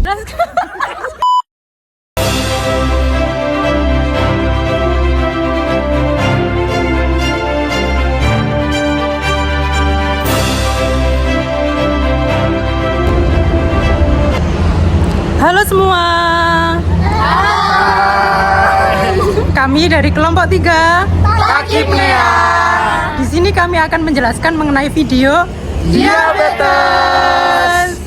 Halo semua. Hai. Kami dari kelompok 3 Takipnea. Di sini kami akan menjelaskan mengenai video Diabetes.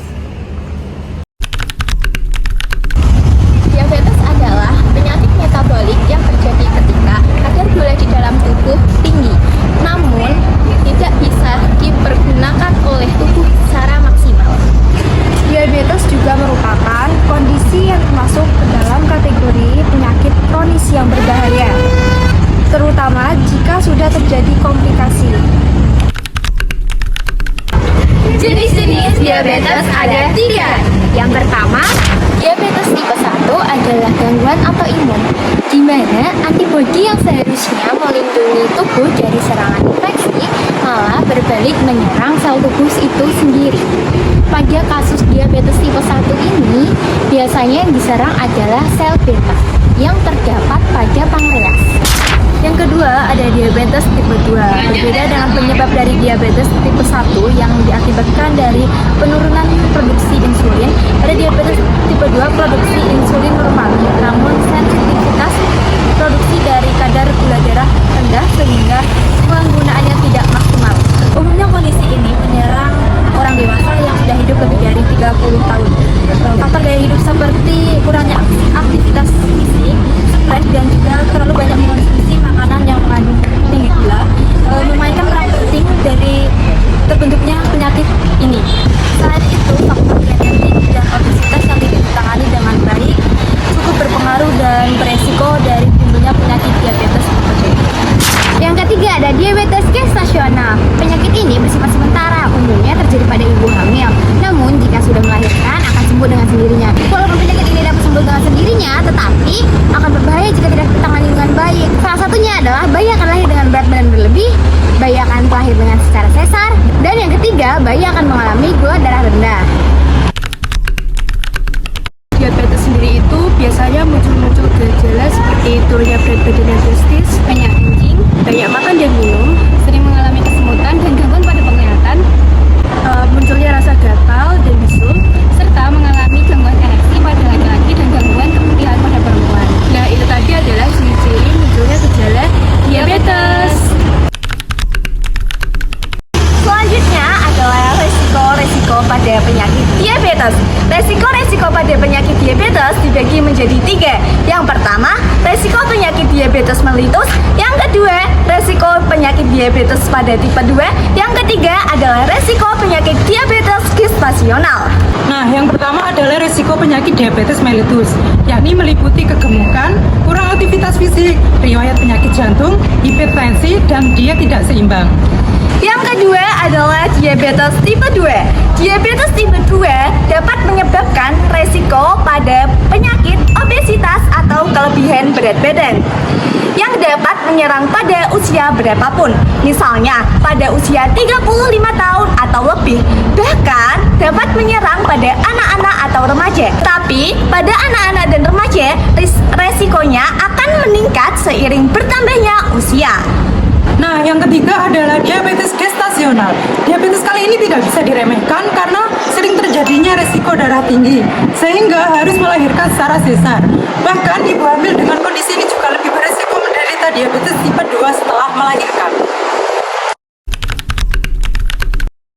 Diabetes adalah penyakit metabolik yang terjadi ketika kadar gula di dalam tubuh tinggi, namun tidak bisa dipergunakan oleh tubuh secara maksimal. Diabetes juga merupakan kondisi yang masuk ke dalam kategori penyakit kronis yang berbahaya, terutama jika sudah terjadi komplikasi. Jenis-jenis diabetes ada 3. Yang pertama, diabetes tipe 1 adalah gangguan autoimun, di mana antibodi yang seharusnya melindungi tubuh dari serangan infeksi malah berbalik menyerang sel tubuh itu sendiri. Pada kasus diabetes tipe 1 ini, biasanya yang diserang adalah sel beta yang terdapat pada pankreas. Yang kedua, ada diabetes tipe 2. Berbeda dengan penyebab dari diabetes tipe 1 yang diakibatkan dari penurunan produksi insulin, pada diabetes tipe 2 produksi insulin normal, namun sensitivitas produksi dari kadar gula darah rendah sehingga penggunaannya tidak maksimal. Umumnya kondisi ini menyerang orang dewasa yang sudah hidup lebih dari 30 tahun. Faktor gaya hidup seperti kurangnya aktivitas fisik, stres, dan juga terlalu banyak mengonsumsi makanan yang mengandung tinggi gula memainkan peran penting dari terbentuknya penyakit ini. Selain itu, faktor genetik dan obesitas yang tidak ditangani dengan baik cukup berpengaruh dan beresiko dari timbulnya penyakit diabetes tipe 2. Yang ketiga, ada diabetes gestasional. Penyakit ini bersifat sementara, umumnya terjadi pada ibu hamil. Namun, jika sudah melahirkan, akan sembuh dengan sendirinya. Walaupun penyakit ini dapat sembuh dengan sendirinya, tetapi akan berbahaya jika tidak ditangani dengan baik. Salah satunya adalah bayi akan lahir dengan berat badan berlebih, bayi akan lahir dengan secara sesar, dan yang ketiga, bayi akan mengalami gula darah rendah. Diabetes sendiri itu biasanya muncul gejala seperti turunnya berat badan yang drastis, banyak kencing, banyak makan dan minum, sering mengalami kesemutan dan gangguan pada penglihatan, munculnya rasa gatal dan bisul, serta mengalami gangguan ereksi pada laki-laki dan gangguan keputihan pada perempuan. Nah, itu tadi adalah ciri-ciri munculnya gejala diabetes. Selanjutnya adalah resiko-resiko pada penyakit diabetes. Resiko-resiko pada penyakit diabetes dibagi menjadi 3. Yang pertama, resiko penyakit diabetes mellitus. Yang kedua, resiko penyakit diabetes pada tipe 2. Yang ketiga adalah resiko penyakit diabetes gestasional. Nah, yang pertama adalah risiko penyakit diabetes mellitus, yakni meliputi kegemukan, kurang aktivitas fisik, riwayat penyakit jantung, hipertensi, dan diet tidak seimbang. Yang kedua adalah diabetes tipe 2. Diabetes tipe 2 dapat menyebabkan resiko pada penyakit obesitas atau kelebihan berat badan yang dapat menyerang pada usia berapapun, misalnya pada usia 35 tahun atau lebih, bahkan dapat menyerang pada anak-anak atau remaja. Tapi pada anak-anak dan remaja, resikonya akan meningkat seiring bertambahnya usia. Nah, yang ketiga adalah diabetes gestasional. Diabetes kali ini tidak bisa diremehkan karena sering terjadinya resiko darah tinggi, sehingga harus melahirkan secara sesar. Bahkan ibu hamil dengan kondisi ini juga lebih beresiko menderita diabetes tipe 2 setelah melahirkan.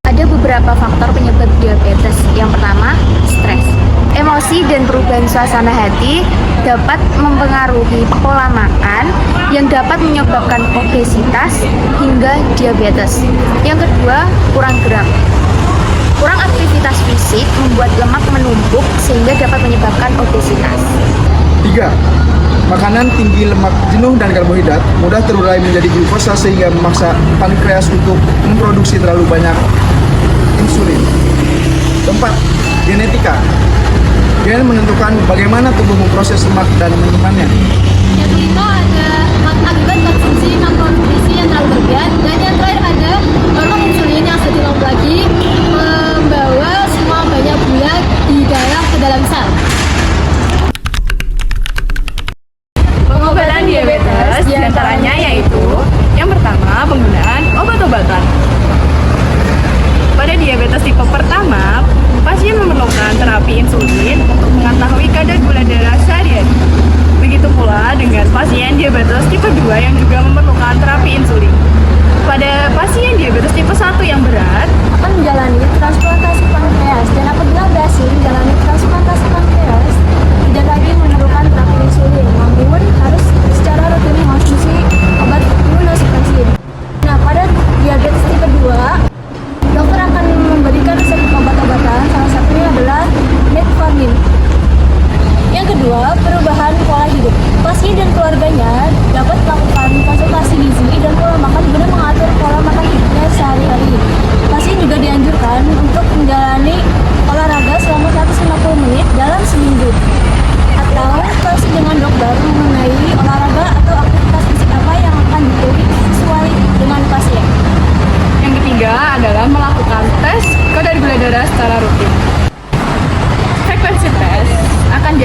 Ada beberapa faktor penyebab diabetes. Yang pertama, stres. Emosi dan perubahan suasana hati dapat mempengaruhi pola makan yang dapat menyebabkan obesitas hingga diabetes. Yang kedua, kurang gerak. Kurang aktivitas fisik membuat lemak menumpuk sehingga dapat menyebabkan obesitas. 3. Makanan tinggi lemak jenuh dan karbohidrat mudah terurai menjadi glukosa sehingga memaksa pankreas untuk memproduksi terlalu banyak insulin. 4. Genetika. Gen menentukan bagaimana tubuh memproses lemak dan menyimpannya. Yang kelima ada akibat konsumsi makronutrisi yang terlalu berlebihan, dan yang terakhir ada hormon insulin yang sedang lagi membawa semua banyak gula di dalam ke dalam sel.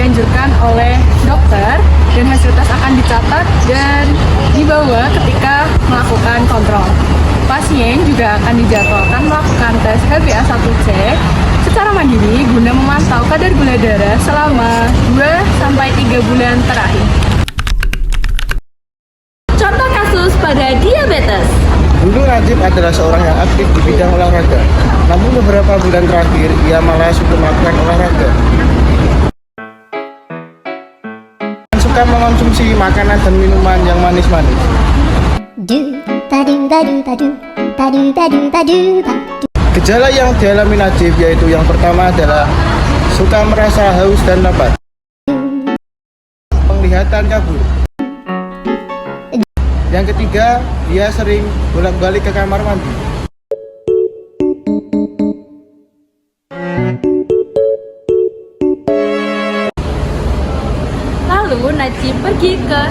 dianjurkan oleh dokter dan hasil tes akan dicatat dan dibawa ketika melakukan kontrol. Pasien juga akan dijadwalkan melakukan tes HbA1c secara mandiri guna memantau kadar gula darah selama 2-3 bulan terakhir. Contoh kasus pada diabetes. Dulu Najib adalah seorang yang aktif di bidang olahraga. Namun beberapa bulan terakhir, ia malas untuk melakukan olahraga. Suka mengonsumsi makanan dan minuman yang manis-manis. Gejala yang dialami Najib yaitu yang pertama adalah suka merasa haus dan lapar. Penglihatan kabur. Yang ketiga, dia sering bolak-balik ke kamar mandi. Lalu Najib pergi ke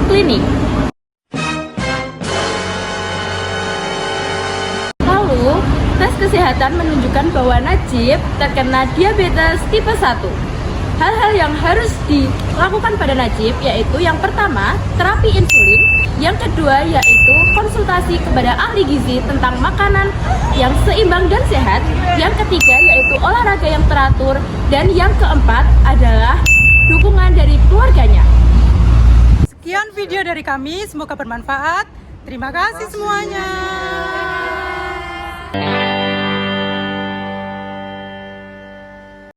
klinik. Lalu tes kesehatan menunjukkan bahwa Najib terkena diabetes tipe 1. Hal-hal yang harus dilakukan pada Najib yaitu yang pertama, terapi insulin, yang kedua yaitu konsultasi kepada ahli gizi tentang makanan yang seimbang dan sehat, yang ketiga yaitu olahraga yang teratur, dan yang keempat adalah dukungan dari keluarganya. Sekian video dari kami, semoga bermanfaat. Terima kasih semuanya.